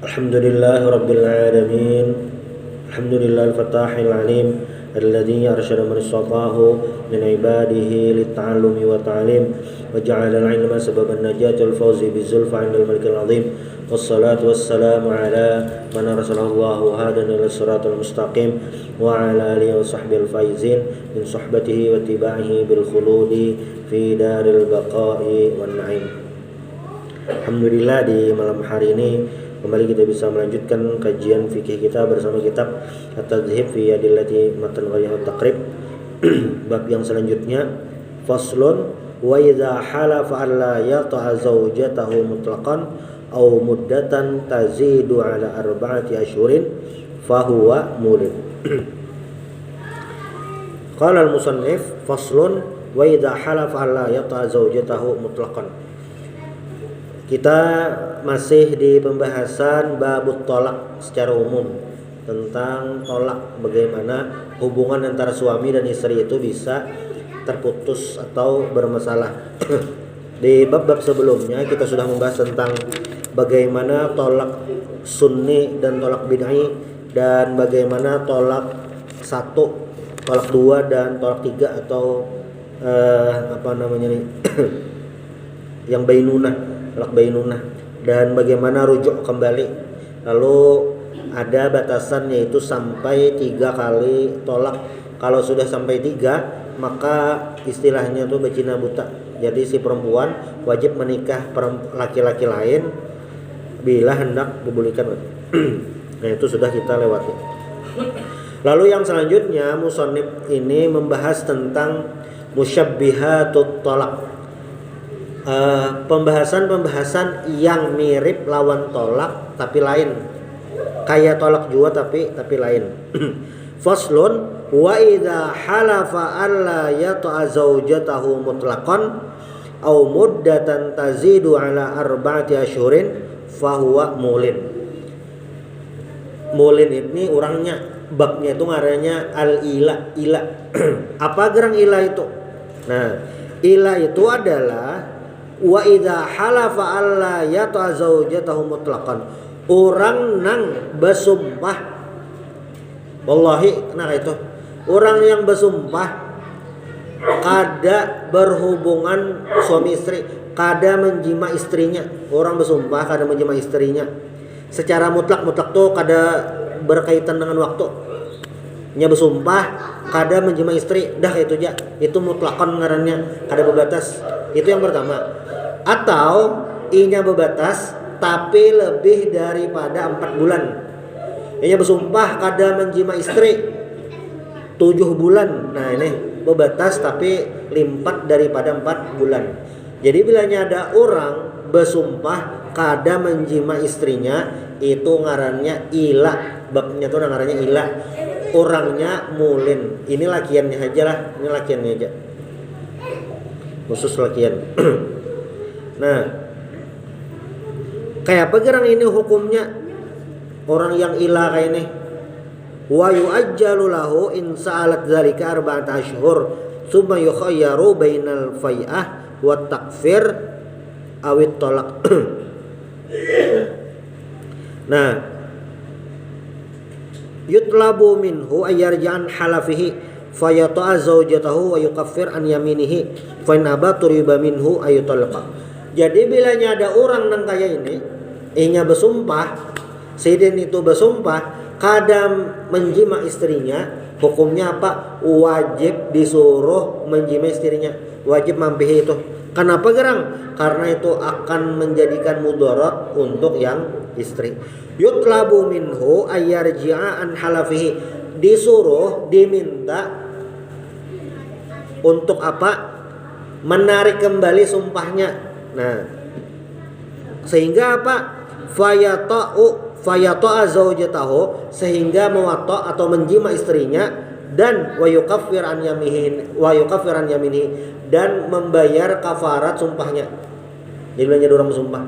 Alhamdulillahi Rabbil Alamin. Alhamdulillahil Fatahil Alim alladzi arsyada man istatahu min ibadihi lit-ta'allumi wa ta'lim wa ja'ala al-'ilma sababan najati wal fawzi bizulfa 'indal malikil 'azim. Wassalatu wassalamu ala man arsalallahu hadan ila siratal mustaqim wa ala alihi wa sahbihi al-faizin min suhbatihi wa tiba'ihi bil khuludi fi daril baqa'i wan na'im. Alhamdulillah, di malam hari ini kembali kita bisa melanjutkan kajian fikih kita bersama kitab At-Tadhhib fi Adillati Matan Ghayahat Taqrib. Bab yang selanjutnya, faslun wa idza halafa alla yata'a zawjatahu mutlaqan aw muddatan tazidu ala arba'ati ashhurin fahuwa mulid. Qala al-musannif faslun wa idza halafa alla yata'a zawjatahu mutlaqan. Kita masih di pembahasan babut tolak secara umum, tentang tolak, bagaimana hubungan antara suami dan istri itu bisa terputus atau bermasalah. Di bab-bab sebelumnya kita sudah membahas tentang bagaimana tolak sunni dan tolak bid'ah, dan bagaimana tolak 1, tolak 2 dan tolak 3 atau yang bainunah, tolak bainunah, dan bagaimana rujuk kembali. Lalu ada batasan, yaitu sampai 3 kali tolak. Kalau sudah sampai 3, maka istilahnya itu becina buta. Jadi si perempuan wajib menikah laki-laki lain bila hendak dibulikan. Nah, itu sudah kita lewati. Lalu yang selanjutnya, musannif ini membahas tentang musyabbihatut tolak. Pembahasan yang mirip lawan tolak tapi lain, kayak tolak jua tapi lain. Faslun wa idza halafa alla yata'a zawjatahu mutlaqan aw muddatan tazidu ala arba'ati ashhurin fahuwa mulin. Mulin ini orangnya, babnya itu ngarannya al-ila. Apa gerang ila itu? Nah, ila itu adalah wa idza halafa alla yata'a zawjatahu mutlaqan. Orang nang bersumpah, wallahi, nah itu orang yang bersumpah kada berhubungan suami istri, kada menjima istrinya. Orang bersumpah kada menjima istrinya secara mutlak tuh kada berkaitan dengan waktu. Nya bersumpah kada menjima istri, dah itu aja, itu mutlakon ngarannya, kada berbatas. Itu yang pertama. Atau inya berbatas tapi lebih daripada 4 bulan. Inya bersumpah kada menjima istri 7 bulan. Nah, ini berbatas tapi limpat daripada 4 bulan. Jadi bilanya ada orang bersumpah kada menjima istrinya, itu ngarannya ila. Babnya tuh ngarannya ila. Orangnya mulin. Ini lakiannya aja lah, ini lakiannya aja, khusus lakian. Nah, kayak apa gerang ini hukumnya orang yang ila kayak ini? Wa yu'ajjalu lahu in sa'alat dzalika arba'ata ashhur tsumma yukhayyaru bainal fai'ah wa takfir awit tolak. Nah, yutlabu minhu ayyarja'an halafihi fayata'a zawjatahu wa yukaffir an yaminihi fa in aba turiba minhu ayutalaqa. Jadi bilanya ada orang nang kaya ini, inya bersumpah, sidin itu bersumpah kada menjima istrinya, hukumnya apa? Wajib disuruh menjima istrinya, wajib mampihi itu. Kenapa gerang? Karena itu akan menjadikan mudarat untuk yang istri. Yutlabu minhu ayyarji'a an halafihi, disuruh, diminta untuk apa? Menarik kembali sumpahnya. Nah, sehingga apa? Fayata'a zawjatahu, sehingga mewata' atau menjima istrinya, dan wa yukaffir an yaminihi, dan membayar kafarat sumpahnya. Jadi bilangnya ada orang bersumpah.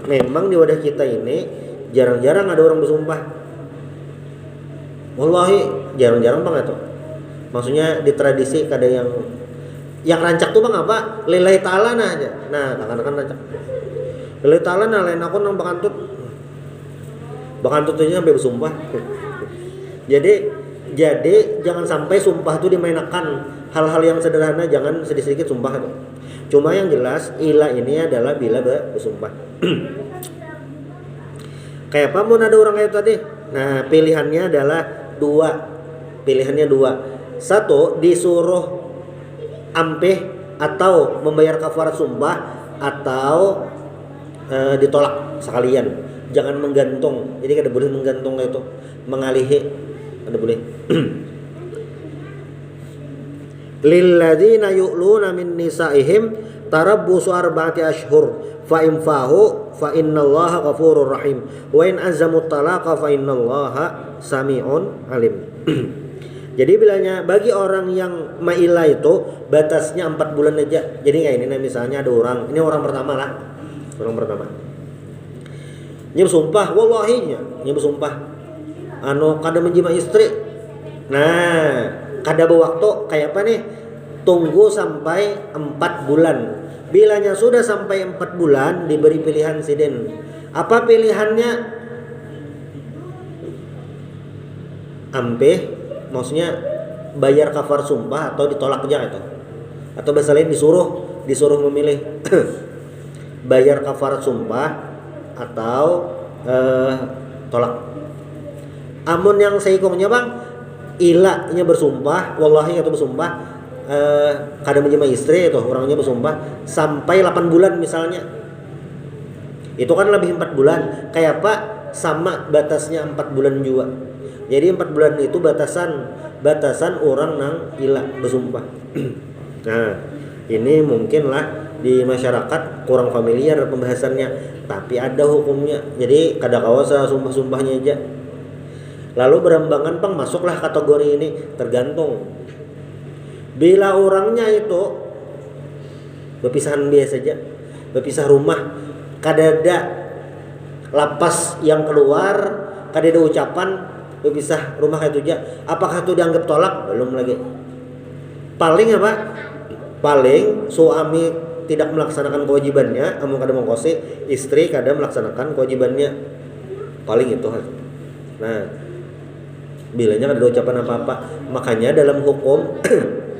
Memang di wadah kita ini jarang-jarang ada orang bersumpah. Wallahi jarang-jarang banget tuh. Maksudnya di tradisi kada yang rancak tuh bang apa? Lillahi ta'ala nah aja. Nah, kan rancak. Lillahi ta'ala nah lain aku nang bakantut. Bahkan tentunya sampai bersumpah. Jadi jangan sampai sumpah itu dimainkan. Hal-hal yang sederhana jangan sedikit-sedikit sumpah. Cuma yang jelas ilah ini adalah bila bersumpah. Kayak apa mau ada orang kayak tadi? Nah, pilihannya adalah dua. Satu, disuruh ampeh atau membayar kafarat sumpah, atau ditolak sekalian. Jangan menggantung. Jadi kada boleh menggantung itu, mengalihi kada boleh. Lilladzina yu'luna min nisaihim tarabbusu arba'ati ashhur fa in fahu fa innallaha ghafurur rahim wa in azamu talaqa fa innallaha sami'un alim. Jadi bilanya bagi orang yang ma'ilah itu batasnya 4 bulan aja. Jadi kayak ini misalnya ada orang, ini orang pertama lah. Orang pertama. Dia bersumpah, wallahi dia bersumpah. Kada menjima istri. Nah, kada waktu kayak apa nih? Tunggu sampai 4 bulan. Bilanya sudah sampai 4 bulan diberi pilihan siden. Apa pilihannya? Ampeh, maksudnya bayar kafar sumpah atau ditolak aja itu. Atau bahasa lain disuruh memilih. Bayar kafar sumpah atau tolak. Amun yang seikongnya bang, ilahnya bersumpah, wallahi atau bersumpah, kada menjima istri itu orangnya bersumpah sampai 8 bulan misalnya. Itu kan lebih 4 bulan. Kayak apa? Sama batasnya 4 bulan juga. Jadi 4 bulan itu batasan orang nang ilah bersumpah. Nah, ini mungkinlah di masyarakat kurang familiar pembahasannya, tapi ada hukumnya. Jadi kada kawasa sumpah-sumpahnya aja. Lalu berambangan pang masuklah kategori ini, tergantung. Bila orangnya itu berpisahan biasa saja, berpisah rumah, kada ada lapas yang keluar, kada ada ucapan berpisah rumah itu aja. Apakah itu dianggap tolak? Belum lagi. Paling apa? Paling suami tidak melaksanakan kewajibannya, amun kada mengkosi, istri kada melaksanakan kewajibannya. Paling itu. Nah, bilanya kada ada ucapan apa-apa. Makanya dalam hukum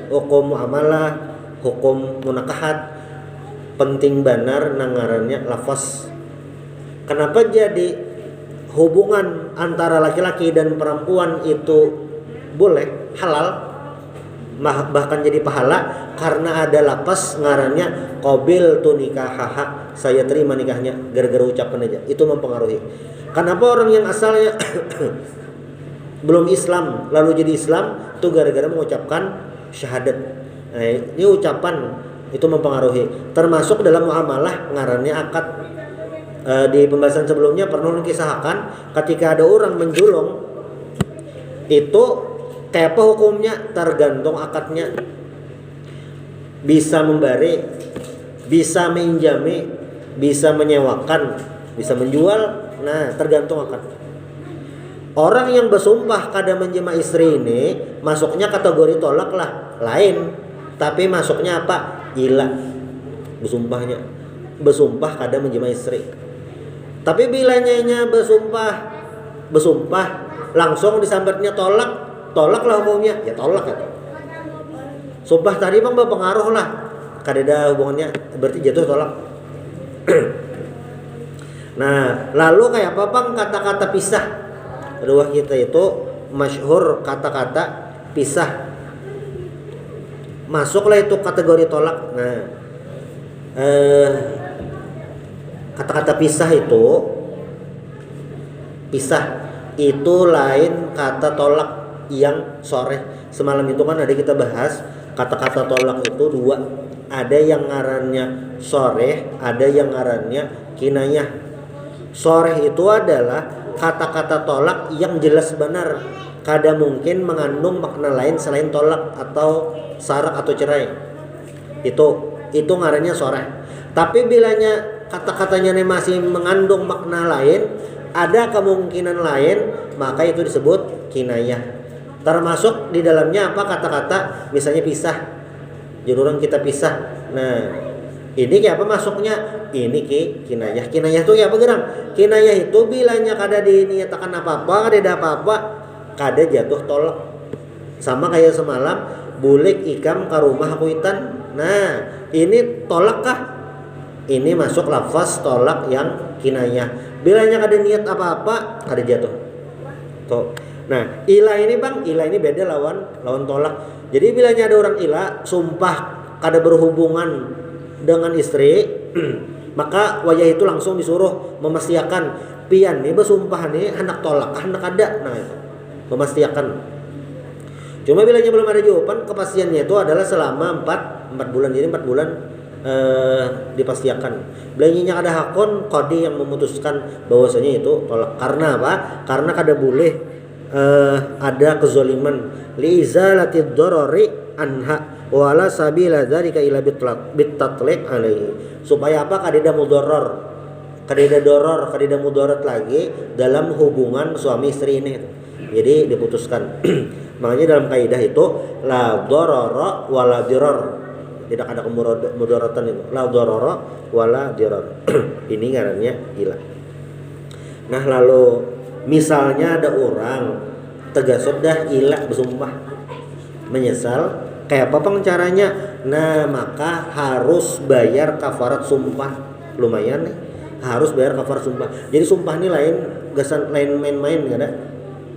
hukum muamalah, hukum munakahat, penting benar nangarannya lafaz. Kenapa jadi hubungan antara laki-laki dan perempuan itu boleh, halal, bahkan jadi pahala? Karena ada lapas ngarannya qabil tu nikahaha, saya terima nikahnya, gara-gara ucapan aja. Itu mempengaruhi. Kenapa orang yang asalnya belum Islam lalu jadi Islam itu gara-gara mengucapkan syahadat. Nah, ini ucapan itu mempengaruhi. Termasuk dalam muamalah ngarannya akad. Di pembahasan sebelumnya pernah kisahkan ketika ada orang menjulung, itu kayak apa hukumnya? Tergantung akadnya. Bisa memberi, bisa menjami, bisa menyewakan, bisa menjual. Nah, tergantung akad. Orang yang bersumpah kada menjima istri ini masuknya kategori tolak lah, lain. Tapi masuknya apa? Ilah. Bersumpah kada menjima istri. Tapi bila nyanya bersumpah langsung disambatnya tolak lah hukumnya. Ya tolak kan. Sumpah tadi bang berpengaruh lah, kada ada hubungannya, berarti jatuh tolak. Nah, lalu kayak apa bang kata-kata pisah? Kedua kita itu masyhur kata-kata pisah. Masuklah itu kategori tolak. Nah, kata-kata pisah itu lain kata tolak yang sore. Semalam itu kan ada kita bahas kata-kata tolak itu dua. Ada yang ngarannya sore, ada yang ngarannya kinayah. Sore itu adalah kata-kata tolak yang jelas benar, kada mungkin mengandung makna lain selain tolak atau sarak atau cerai. Itu ngarannya sore. Tapi bilanya kata-katanya masih mengandung makna lain, ada kemungkinan lain, maka itu disebut kinayah. Termasuk di dalamnya apa? Kata-kata misalnya pisah. Jadi orang kita pisah. Nah, Ini kayak apa masuknya? Ini ke kinayah. Kinayah itu kayak apa gerang? Kinayah itu bilanya kada diniatakan apa-apa, kada ada apa-apa, kada jatuh tolak. Sama kayak semalam bulik ikam ke rumah kuitan. Nah, ini tolak kah? Ini masuk lafaz tolak yang kinayah. Bilanya kada niat apa-apa, kada jatuh. Tuh. Nah, ilah ini bang, ilah ini beda lawan tolak. Jadi bilanya ada orang ilah sumpah kada berhubungan dengan istri, maka wajah itu langsung disuruh memastikan pian nih bersumpah nih hendak tolak, hendak ada. Nah itu memastikan. Cuma bilanya belum ada jawaban, kepastiannya itu adalah selama 4 bulan. Jadi 4 bulan dipastikan. Bilanya ada hakon kodi yang memutuskan bahwasanya itu tolak. Karena apa? Karena kada boleh ada kezaliman li izalatid darari anha wala sabila dzalika ila bitatliq alaihi. Supaya apa? Kadida mudoror, kadida doror, kadida mudarat lagi dalam hubungan suami istri ini. Jadi diputuskan. Makanya dalam kaidah itu la dororo wala diror. Tidak ada kemudaratan itu. La dororo wala diror. Ini ngarannya ilah. Nah, lalu misalnya ada orang tegasut dah ilah bersumpah menyesal, kayak apa pang caranya? Nah, maka harus bayar kafarat sumpah. Lumayan nih. Harus bayar kafarat sumpah. Jadi sumpah ini lain lain main-main, enggak ada.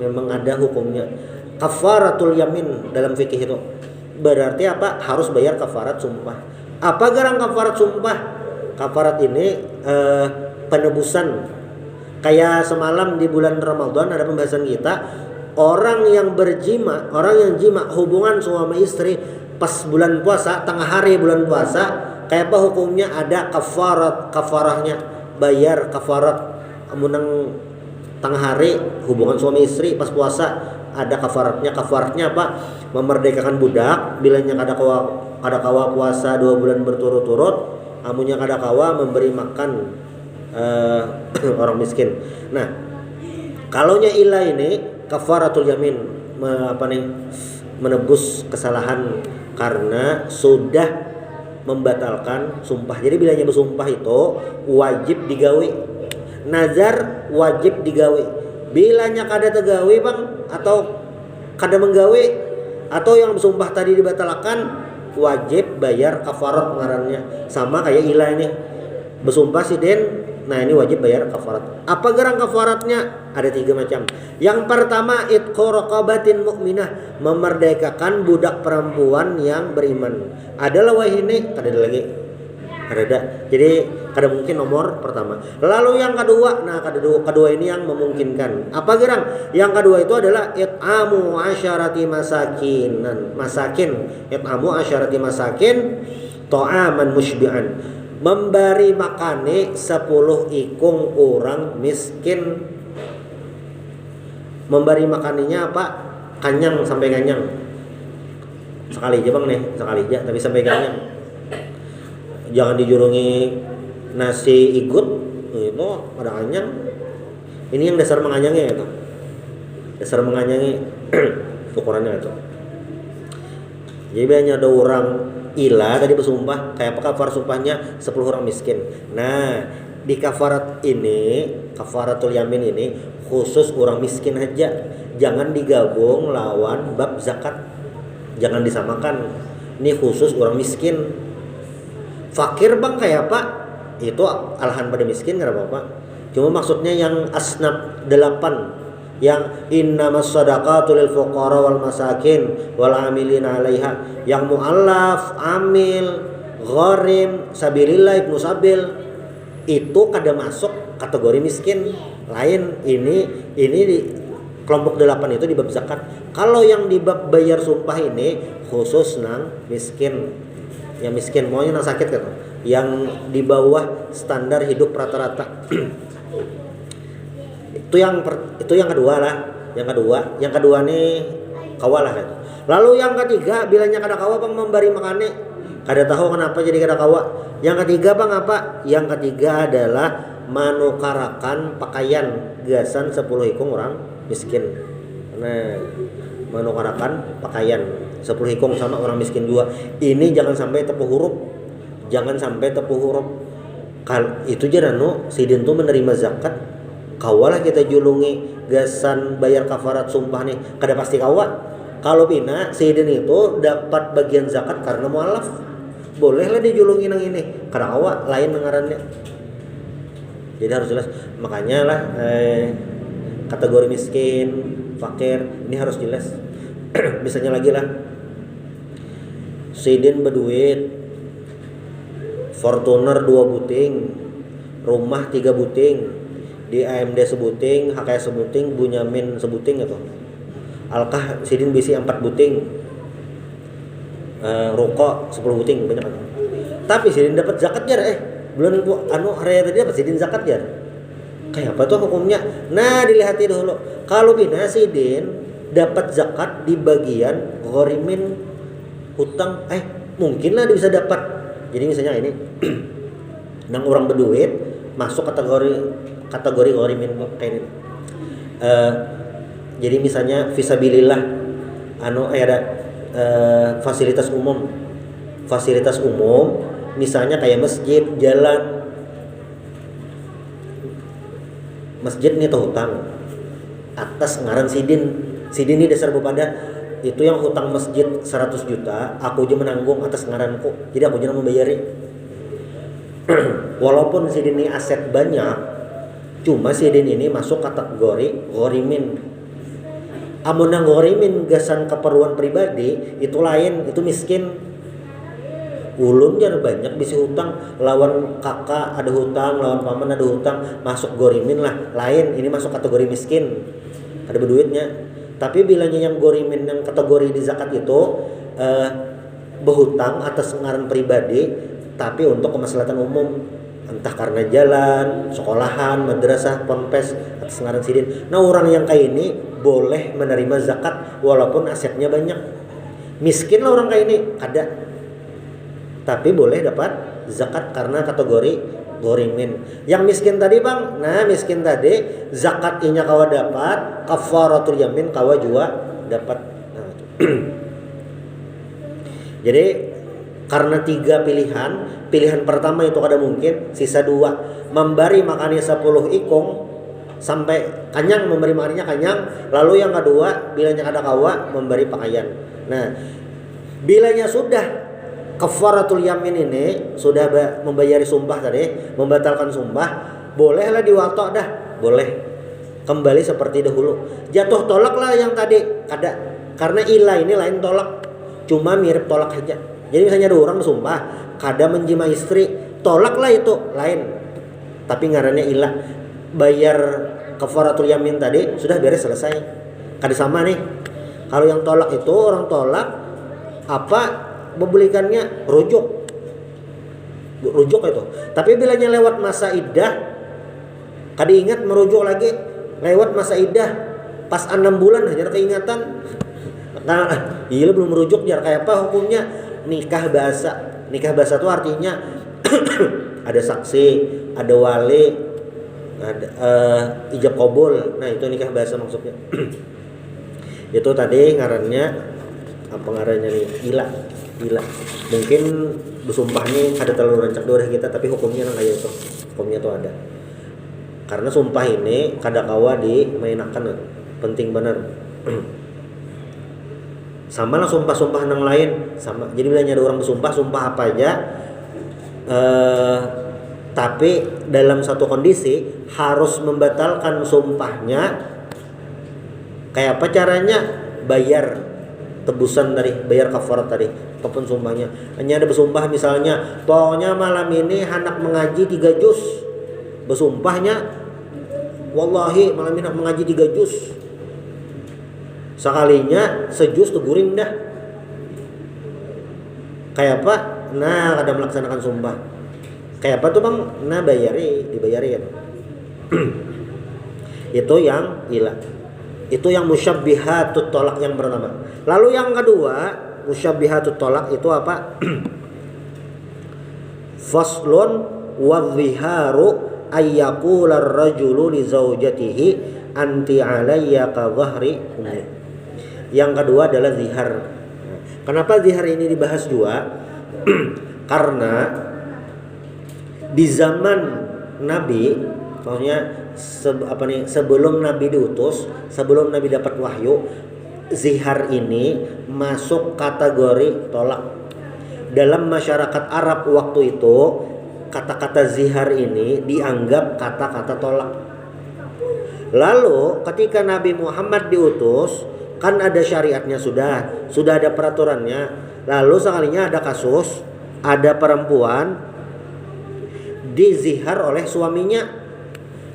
Memang ada hukumnya. Kafaratul yamin dalam fikih itu. Berarti apa? Harus bayar kafarat sumpah. Apa garang kafarat sumpah? Kafarat ini penebusan. Kayak semalam di bulan Ramadan ada pembahasan kita. Orang yang jima hubungan suami istri pas bulan puasa, tengah hari bulan puasa, kayak apa hukumnya? Ada kafarahnya, bayar kafarat. Amunang tengah hari hubungan suami istri pas puasa ada kafaratnya. Kafaratnya apa? Memerdekakan budak. Bilanya kada kawa puasa 2 bulan berturut-turut. Amunnya kada kawa memberi makan orang miskin. Nah, kalaunya ilah ini kafaratul yamin menebus kesalahan karena sudah membatalkan sumpah. Jadi bilanya bersumpah itu wajib digawe. Nazar wajib digawe. Bilanya kada tegawe bang atau kada menggawe atau yang bersumpah tadi dibatalkan, wajib bayar kafarat ngarannya. Sama kayak ilah ini bersumpah si den. Nah, ini wajib bayar kafarat. Apa gerang kafaratnya? Ada 3 macam. Yang pertama, itqu raqabatin mukminah, memerdekakan budak perempuan yang beriman. Adalah wah ini, kada ada lagi. Kada ada. Jadi kada mungkin nomor pertama. Lalu yang kedua, nah kedua ini yang memungkinkan. Apa gerang? Yang kedua itu adalah it'amu asyarati masakin. It'amu asyarati masakin ta'aman musybi'an. Memberi makane 10 ikung orang miskin. Memberi makannya apa? Kanyang sampai kanyang. Sekali aja bang nih, sekali aja tapi sampai kanyang. Jangan dijurungi nasi igut, itu ada kanyang. Ini yang dasar menganyangnya itu. Dasar menganyangnya ukurannya itu. Jadi banyak ada orang ilah tadi bersumpah, kayak apa kafar sumpahnya 10 orang miskin. Nah, di kafarat ini, kafaratul yamin ini khusus orang miskin aja. Jangan digabung lawan bab zakat. Jangan disamakan. Ini khusus orang miskin. Fakir bang kayak apa? Itu alahan pada miskin enggak apa-apa. Cuma maksudnya yang asnaf 8, yang innamas shadaqatu lil fuqara wal masakin wal amilina 'alaiha, yang muallaf, amil, gharim, sabilillah, ibnu sabil, itu kada masuk kategori miskin. Lain ini di kelompok 8 itu di bab zakat. Kalau yang di bab bayar sumpah ini khusus nang miskin. Yang miskin maunya nang sakit kan, yang di bawah standar hidup rata-rata. itu yang kedua lah. Yang kedua nih kawalah itu. Lalu yang ketiga, bilanya kada kawa bang memberi makane, kada tahu kenapa jadi kada kawa. Yang ketiga bang apa? Yang ketiga adalah manukarakan pakaian gasan 10 ikung orang miskin. Nah, manukarakan pakaian 10 ikung sama orang miskin 2. Ini jangan sampai tepuh huruf. jangan sampai tepuh huruf. Itu jarano sidin tuh menerima zakat kawalah kita julungi gasan bayar kafarat sumpah nih kada pasti kawa. Kalau pina sidin itu dapat bagian zakat karena mualaf, bolehlah dijulungi nang ini kada kawa lain ngarannya. Jadi harus jelas, makanya lah kategori miskin, fakir ini harus jelas. Misalnya lagi lah sidin berduit Fortuner 2 buting, rumah 3 buting, di AMD sebuting, HKS sebuting, Bunyamin sebuting gitu. Alkah sidin bisi 4 buting, rokok 10 buting banyak kan. Tapi sidin dapat zakat jar bulan hari tadi dapat sidin zakat jar. Kayak apa tuh hukumnya? Nah dilihat dulu. Kalau bina sidin dapat zakat di bagian ghorimin hutang, mungkinlah dia bisa dapat. Jadi misalnya ini nang orang berduit masuk kategori ghorimin kayak ini. Jadi misalnya fisabilillah ada fasilitas umum misalnya kayak masjid, jalan. Masjid nih tuh hutang atas ngaran sidin ini dasar bepada itu yang hutang masjid 100 juta aku aja menanggung atas ngaranku, jadi aku aja membayari. Walaupun sidin ini aset banyak, cuma sidin ini masuk kategori ghorimin. Amun nang ghorimin gasan keperluan pribadi itu lain, itu miskin. Ulun jar banyak bisi hutang, lawan kakak ada hutang, lawan paman ada hutang, masuk ghorimin lah, lain ini masuk kategori miskin, ada berduitnya. Tapi bilanya yang ghorimin yang kategori di zakat itu berhutang atas ngaran pribadi, tapi untuk kemaslahatan umum, entah karena jalan, sekolahan, madrasah, ponpes atas ngaran sidin. Nah orang yang kayak ini boleh menerima zakat walaupun asetnya banyak. Miskin lah orang kayak ini kada, tapi boleh dapat zakat karena kategori ghorimin. Yang miskin tadi bang, nah miskin tadi zakat inya kawa dapat, kafaratul yamin kawa juga dapat. Nah, jadi karena 3 pilihan pertama itu kada mungkin, sisa 2 memberi makannya 10 ikung sampai kanyang, memberi makannya kanyang. Lalu yang kedua bilanya kada kawa memberi pakaian. Nah bilanya sudah kafaratul yamin ini sudah membayari sumpah tadi, membatalkan sumpah, bolehlah diwatok dah, boleh kembali seperti dahulu. Jatuh tolak lah yang tadi kada, karena ilah ini lain tolak, cuma mirip tolak aja. Jadi misalnya ada orang bersumpah kada menjima istri, tolak lah itu lain, tapi ngarannya ilah. Bayar kafaratul yamin tadi sudah beres selesai, kada sama nih. Kalau yang tolak itu orang tolak apa membelikannya rujuk itu. Tapi bilanya lewat masa iddah, kada ingat merujuk lagi, lewat masa iddah pas 6 bulan aja keingatan. Nah, iya belum merujuk jar kayak apa hukumnya? Nikah basa itu artinya ada saksi, ada wali, ada ijab kabul. Nah itu nikah basa maksudnya. Itu tadi ngarannya apa ngarannya nih? Ilah. Mungkin bersumpah nih ada terlalu rancak doa kita, tapi hukumnya nang kayak itu. Hukumnya tuh ada. Karena sumpah ini kada kawa dimainakan, penting benar. Sama lah sumpah-sumpah nang lain sama. Jadi bila ada orang bersumpah, sumpah apa aja, tapi dalam satu kondisi harus membatalkan sumpahnya. Kayak apa caranya? Bayar tebusan dari bayar kafarat tadi ataupun sumpahnya. Hanya ada bersumpah misalnya pokoknya malam ini hendak mengaji 3 juz, bersumpahnya wallahi malam ini hendak mengaji 3 juz, sekalinya sejuz tuh guring dah. Kayak apa? Nah kada melaksanakan sumpah. Kayak apa tuh bang? Nah dibayari kan. Itu yang ilah. Itu yang musyabbihatut tolak yang pertama. Lalu yang kedua, musyabbihatut tolak itu apa? Faslun wadhiharu ayyaqula ar-rajulu li zaujatihi anti alayya ka dhahri ummi. Yang kedua adalah zihar. Kenapa zihar ini dibahas juga? Karena Di zaman Nabi, maksudnya sebelum Nabi diutus, sebelum Nabi dapat wahyu, zihar ini masuk kategori tolak. Dalam masyarakat Arab waktu itu, kata-kata zihar ini dianggap kata-kata tolak. Lalu ketika Nabi Muhammad diutus, kan ada syariatnya, sudah ada peraturannya. Lalu sekalinya ada kasus, ada perempuan dizihar oleh suaminya.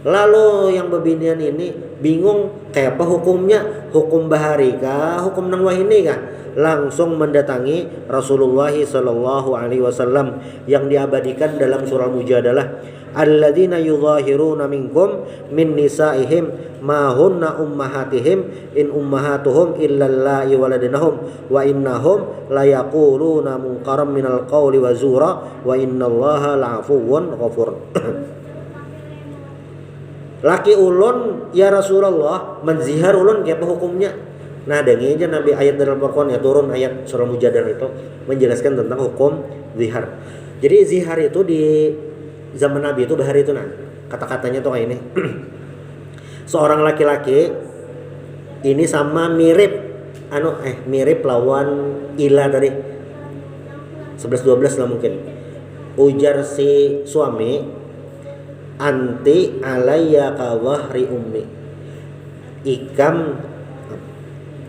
Lalu yang bebinian ini bingung kayak apa hukumnya, hukum bahari kah, hukum nang wahini kah? Langsung mendatangi Rasulullah sallallahu alaihi wasallam yang diabadikan dalam surah Mujadalah, alladzina yudhahiruna minkum min nisaihim ma hunna ummahatihim in ummahatuhum illa allai waladnahum wa innahum la yaquluna munkaram minal qawli wa zura wa innallaha la'afuwun ghafur. Laki ulun ya Rasulullah, menzihar ulun kayak apa hukumnya? Nah, dengi aja Nabi ayat dalam Al-Qur'an ya, turun ayat surah Mujadalah itu menjelaskan tentang hukum zihar. Jadi zihar itu di zaman Nabi itu bahari itu, nah kata-katanya tuh kayak ini. Seorang laki-laki ini sama mirip mirip lawan ila tadi 11-12 lah mungkin. Ujar si suami, anti alayya ka wahri ummi. Ikam,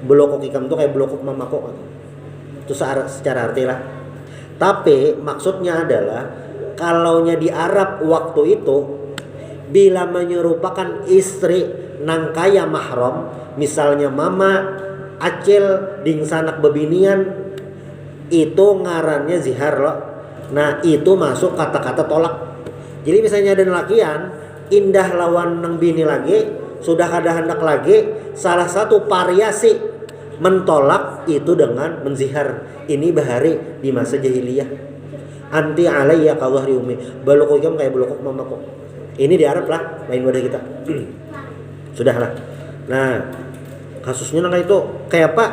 blokok ikam tuh kayak blokok mamaku. Itu secara arti lah. Tapi maksudnya adalah kalaunya di Arab waktu itu, bila menyerupakan istri nang kaya mahram, misalnya mama, acil, ding sanak bebinian, itu ngarannya zihar loh. Nah itu masuk kata-kata tolak. Jadi misalnya ada lakian indah lawan nang bini lagi, sudah ada hendak lagi, salah satu variasi mentolak itu dengan menzihar. Ini bahari di masa jahiliyah. Anti alayya ka dhahri ummi, balokok ikam kayak balokok mamaku. Ini di Arab lah, lain wadah kita. Sudahlah. Nah, kasusnya nang itu kayak apa?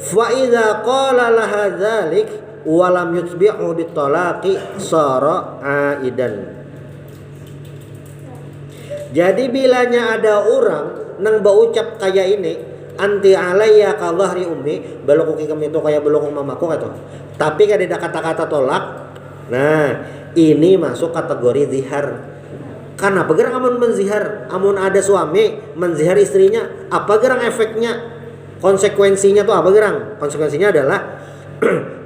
Fa idza qala laha dzalik wa lam yutbi'u bitalaqi sara aidan. Jadi bilanya ada orang nang baucap kayak ini, anti alayya ka dhahri ummi, balokok ikam itu kayak balokok mamaku kata. Tapi kan ada kata-kata tolak. Nah, ini masuk kategori zihar. Kenapa gerang amun menzihar? Amun ada suami menzihar istrinya, apa gerang efeknya? Konsekuensinya tuh apa gerang? Konsekuensinya adalah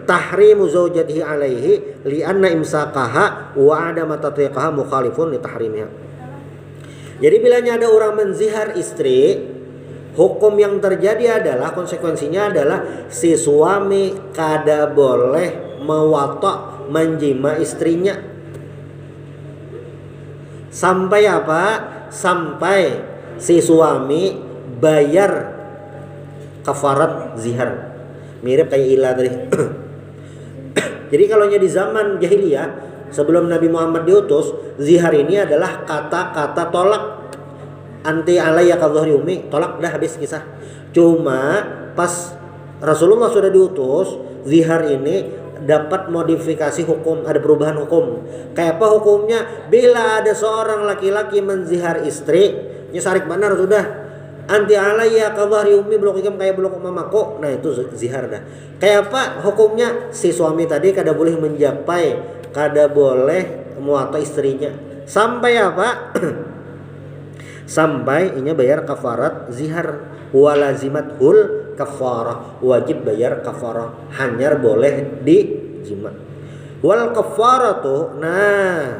tahrimu zaujatihi alaihi li'anna imsakaha wa adama tatwiqaha mukhalifun li tahrimiha. Jadi bilanya ada orang menzihar istri, hukum yang terjadi adalah konsekuensinya adalah si suami kada boleh mewatok menjima istrinya. Sampai apa? Sampai si suami bayar kafarat zihar. Mirip kayak ilah tadi. Jadi kalau di zaman jahiliyah sebelum Nabi Muhammad diutus, zihar ini adalah kata-kata tolak. Anti alayya ka dhahri ummi, tolak dah habis kisah. Cuma pas Rasulullah sudah diutus, zihar ini dapat modifikasi hukum, ada perubahan hukum. Kayak apa hukumnya? Bila ada seorang laki-laki menzihar istri, nyesarik benar sudah. Anti alayya ka dhahri ummi, blok ikam kayak blok mamaku. Nah itu zihar dah. Kayak apa hukumnya? Si suami tadi kada boleh menjapai, kada boleh muata istrinya. Sampai apa? Sampai ini bayar kafarat zihar. Walazimat hul kafarah, wajib bayar kafarah, hanyar boleh dijima. Wal kafarah tuh, nah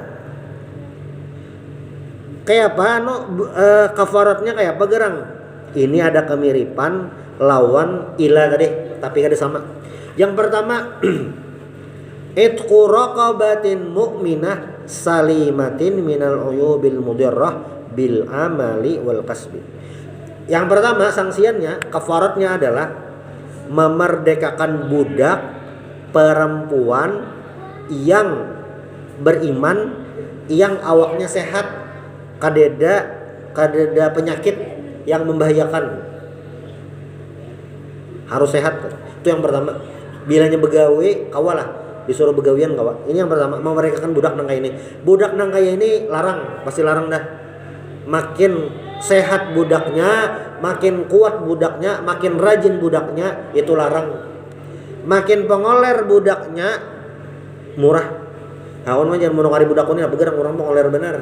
kayak apa kafaratnya kayak apa gerang? Ini ada kemiripan lawan ila tadi, tapi kada sama. Yang pertama itqu raqabatin mu'minah salimatin minal uyubil mudirrah bil amali wal kasbi. Yang pertama sanksiannya, kafaratnya adalah memerdekakan budak perempuan yang beriman, yang awaknya sehat, kadeda penyakit yang membahayakan, harus sehat. Itu yang pertama. Bilanya begawe kawalah disuruh begawian kawa. Ini yang pertama, memerekakan budak nang kaya ini. Budak nang kaya ini larang, pasti larang dah. Makin sehat budaknya, makin kuat budaknya, makin rajin budaknya, itu larang. Makin pengoler budaknya, murah. Haun mah jangan menukari budak ini, apa gerang orang pengoler benar.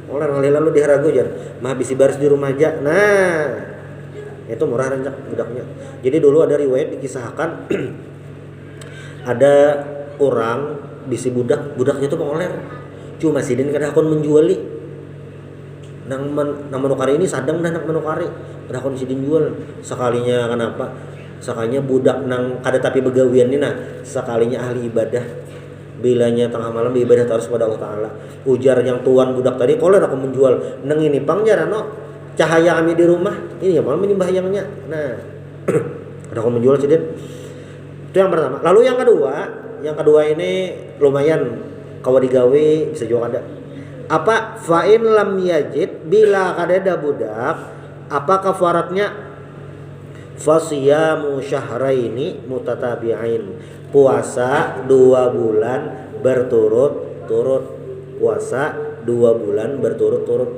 Ngoler ngali lalu diharago jan, mah bisi baris di rumah aja. Nah, itu murah rancak budaknya. Jadi dulu ada riwayat dikisahkan ada orang bisi budaknya itu pengoler. Cuma sidin kada akon menjuali. Nang menukari ini sadang dah nak menukari. Kada akon sidin jual. Sekalinya kenapa? Sekalinya budak nang kada tapi begawian ini nah, sekalinya ahli ibadah. Bilanya tengah malam ibadah terus pada Allah Ta'ala. Ujar yang tuan budak tadi, koler aku menjual. Neng ini pang jarano cahaya kami di rumah. Ini ya malam ini bahyangnya. Nah, ada aku menjual sidin. Itu yang pertama. Lalu yang kedua ini lumayan kawa digawe bisa juga ada. Apa fa'in lam yajid, bila kadada budak, apa kafaratnya? Fasiyamu syahraini mutatabi'ain. Puasa 2 bulan berturut-turut. Puasa 2 bulan berturut-turut.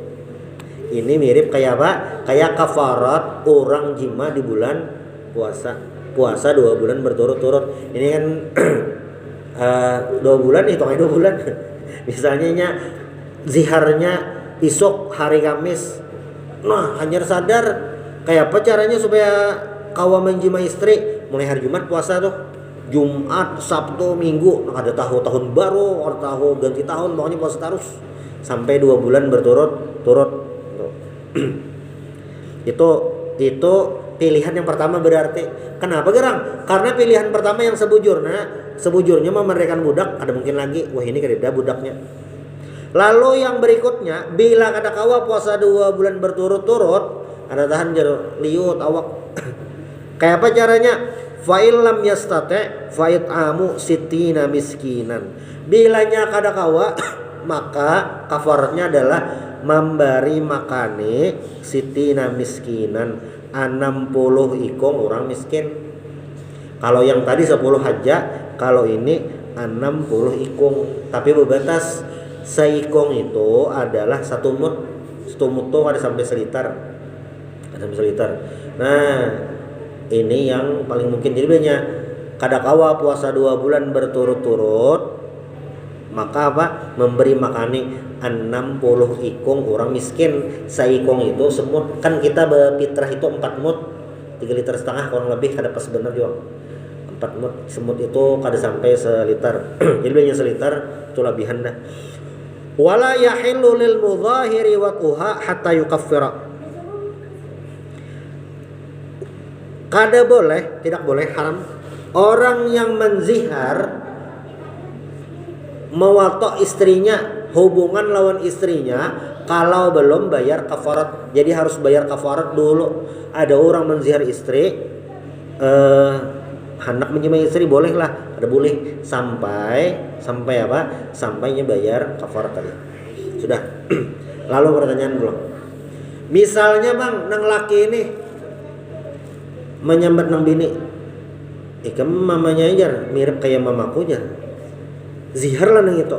Ini mirip kayak apa? Kayak kafarat orang jima di bulan puasa. Puasa 2 bulan berturut-turut. Ini kan 2 bulan, hitung aja 2 bulan. Misalnya ziharnya isok hari Kamis. Nah, hanya sadar kayak apa caranya supaya kawa menjima istri mulai hari Jumat puasa tuh. Jumat, Sabtu, Minggu, ada tahun baru, orang tahu ganti tahun, pokoknya puasa terus sampai 2 bulan berturut-turut. Itu pilihan yang pertama berarti. Kenapa gerang? Karena pilihan pertama yang sebujurnya memerdekakan budak, ada mungkin lagi, wah ini kada budaknya. Lalu yang berikutnya, bila kada kawa puasa 2 bulan berturut-turut, ada tahan jero liut awak. Kayak apa caranya? Fa'il lam yastate fa'it'amu sittina miskinan. Bilanya kada kawa maka kafaratnya adalah memberi makane sittina miskinan, 60 ikong orang miskin. Kalau yang tadi 10 haja, kalau ini 60 ikong. Tapi berbatas seikong itu adalah 1 mut. 1 mut itu ada sampai seliter. Nah, ini yang paling mungkin. Jadi banyak kada kawa puasa 2 bulan berturut-turut, maka apa? Memberi makani 60 ikong orang miskin. Saikong itu semut kan kita berfitrah itu 4 mut, 3,5 liter kurang lebih, kada pas bener juga. 4 mut semut itu kada sampai seliter. Jadi banyak seliter itu lebihan dah. Wala yahillu lil mudhahiri wa tuha hatta yukaffira. Kada boleh, tidak boleh, haram orang yang menzihar mewatok istrinya, hubungan lawan istrinya kalau belum bayar kafarat. Jadi harus bayar kafarat dulu. Ada orang menzihar istri, hendak menjimai istri bolehlah, ada boleh sampai apa? Sampainya bayar kafarat tadi. Sudah. Lalu pertanyaan belum? Misalnya bang, nang laki ini menyambat nang bini, kamu mamanya aja mirip kayak mamaku aja, zihar lah nang itu.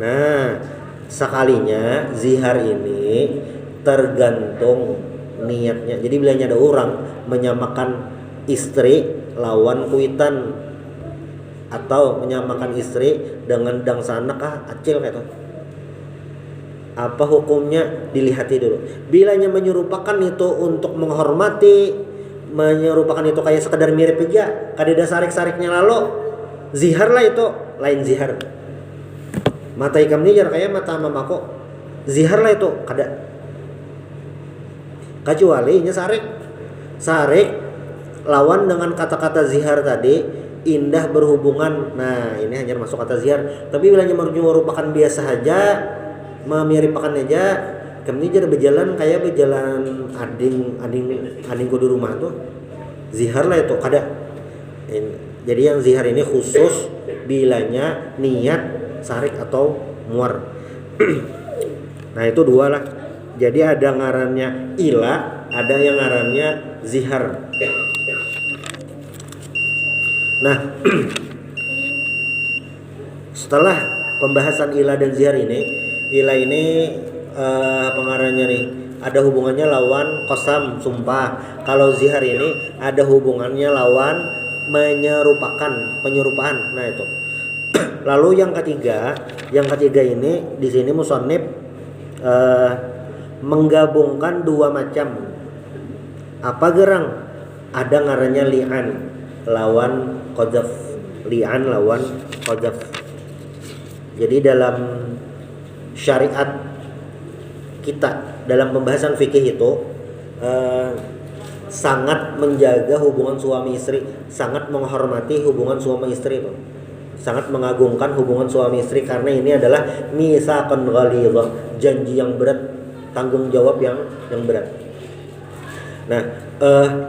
Nah, sekalinya zihar ini tergantung niatnya. Jadi bilanya ada orang menyamakan istri lawan kuitan atau menyamakan istri dengan dang sanak acil kayak itu. Apa hukumnya dilihati dulu. Bilanya menyerupakan itu untuk menghormati, menyerupakan itu kayak sekedar mirip aja, kadeda sarik-sariknya lalu zihar lah, itu lain zihar. Mata ikam ni jar kayak mata mamaku, zihar lah itu kada. Kecuali nya sarik lawan dengan kata-kata zihar tadi indah berhubungan. Nah ini hanya masuk kata zihar. Tapi bilanya merupakan biasa saja, memiripakan aja, kami jadi berjalan kayak berjalan adingku di rumah tuh, zihar lah itu kada. Jadi yang zihar ini khusus bilanya niat sarik atau muar. Nah itu 2 lah. Jadi ada ngarannya ila, ada yang ngarannya zihar. Nah, setelah pembahasan ilah dan zihar ini, ilah ini pengarahnya nih ada hubungannya lawan qasam, sumpah. Kalau zihar ini ada hubungannya lawan menyerupakan, penyerupaan. Nah itu. Lalu yang ketiga ini di sini musannif menggabungkan dua macam. Apa gerang? Ada ngarannya li'an lawan qadzaf. Li'an lawan qadzaf. Jadi dalam syariat kita, dalam pembahasan fikih itu sangat menjaga hubungan suami istri, sangat menghormati hubungan suami istri itu, sangat mengagungkan hubungan suami istri, karena ini adalah mitsaqan ghalidhah, janji yang berat, tanggung jawab yang berat. Nah,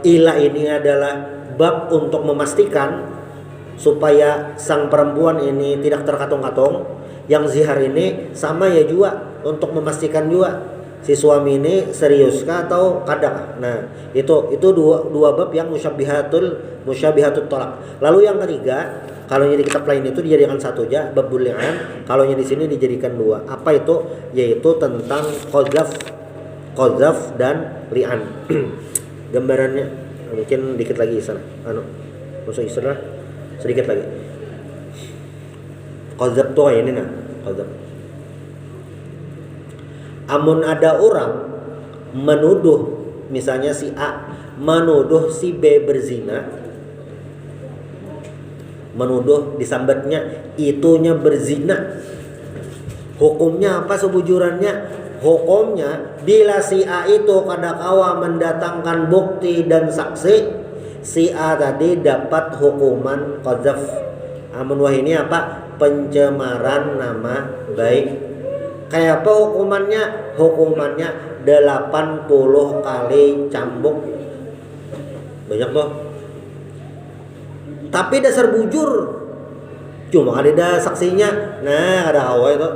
ilah ini adalah bab untuk memastikan supaya sang perempuan ini tidak terkatung-katung. Yang zihar ini sama ya juga, untuk memastikan juga si suami ini seriuskah atau kadak. Nah, itu dua bab yang musyabbihatul talaq. Lalu yang ketiga, kalau yang di kitab lain itu dijadikan satu aja, babul li'an. Kalau yang di sini dijadikan dua. Apa itu? Yaitu tentang qadzaf dan li'an. Gambarannya mungkin dikit lagi sana. Masuk istilah sedikit lagi. Qadzaf tuh ini nah, qadzaf. Amun ada orang menuduh, misalnya si A menuduh si B berzina, menuduh disambatnya itunya berzina. Hukumnya apa sebujurannya? Hukumnya bila si A itu kadakawa mendatangkan bukti dan saksi, si A tadi dapat hukuman qadzaf. Amun wah ini apa? Pencemaran nama baik. Kayak apa hukumannya? Hukumannya 80 kali cambuk. Banyak toh. Tapi dasar bujur. Cuma ada saksinya. Nah, ada hawa itu.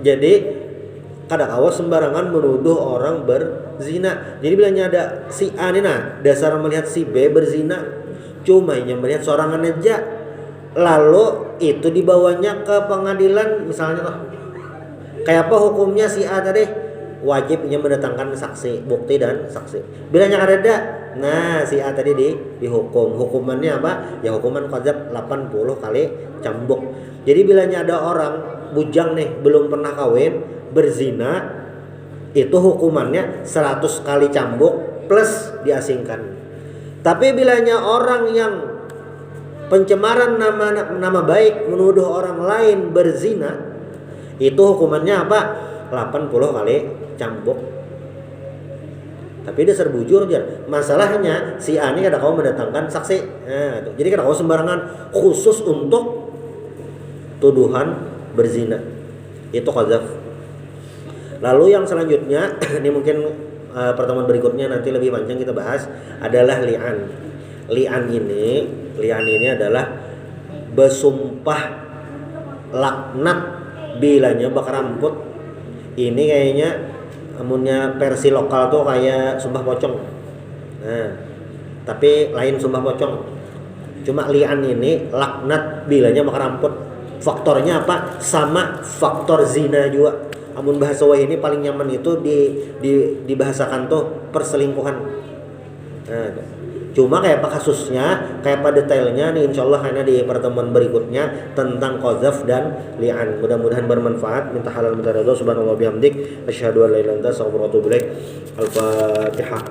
Jadi kada hawa sembarangan menuduh orang berzina. Jadi bilangnya ada si A nih nah, dasar melihat si B berzina. Cuma hanya melihat sorangan aja. Lalu itu dibawanya ke pengadilan misalnya toh. Kayak apa hukumnya si A tadi? Wajibnya mendatangkan saksi, bukti dan saksi. Bilanya ada, nah si A tadi dihukum. Hukumannya apa? Ya hukuman qadzaf 80 kali cambuk. Jadi bilanya ada orang bujang nih, belum pernah kawin, berzina, itu hukumannya 100 kali cambuk plus diasingkan. Tapi bilanya orang yang pencemaran nama baik, menuduh orang lain berzina, itu hukumannya apa? 80 kali cambuk. Tapi dasar bujur aja. Masalahnya si A ini kada kau mendatangkan saksi. Nah, jadi kada kau sembarangan khusus untuk tuduhan berzina. Itu qadzaf. Lalu yang selanjutnya ini mungkin pertemuan berikutnya nanti lebih panjang kita bahas adalah li'an. Li'an ini adalah bersumpah laknat bilanya bakar rambut. Ini kayaknya amunnya versi lokal tuh kayak sumpah pocong. Nah, tapi lain sumpah pocong. Cuma li'an ini laknat bilanya bakar rambut. Faktornya apa? Sama faktor zina juga. Amun bahasa wah ini paling nyaman itu dibahasakan tuh perselingkuhan. Nah, cuma kayak apa kasusnya, kayak apa detailnya nih insyaallah hanya di pertemuan berikutnya tentang qadzaf dan li'an. Mudah-mudahan bermanfaat. Minta halal minta ridho. Subhanallah bihamdik asyhadu an la ilaha illa anta astaghfiruka wa atubu ilaik. Al-Fatihah.